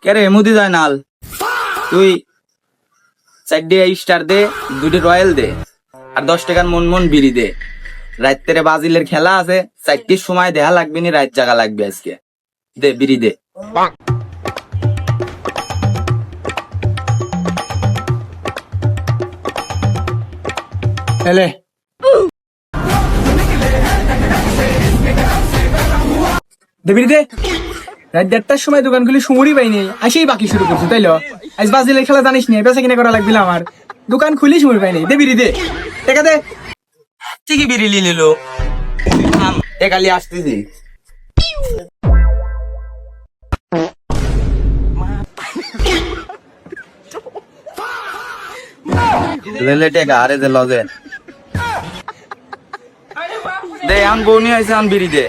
কে রে মুদি জয়নাল, তুই 4 স্টার দে, 2 রয়্যাল দে, আর 10 টাকার মন মন বিড়ি দে। রাত্রে বাজিলের খেলা আছে, 4টির সময় দেখা লাগবে নি, রাত জাগা লাগবে আজকে। দে বিড়ি দে। এলে দেবির দে। রাত 1:30টার সময় দোকান খুলি সুমুরি পাইনি, আসেই বাকি শুরু করছি তাইলো। আজ বাজিলের খেলা জানিস নি, বেচা কিনা করা লাগবিল আমার। দোকান খুলি সুমুরি পাইনি, দেবিরি দে টাকা দে। ঠিকই বিড়ি নিল, একালি আসতেছি। লেলে টেকা আরে দে লজে দে, আন বউনি হয়েছে, আন বিড়ি দে।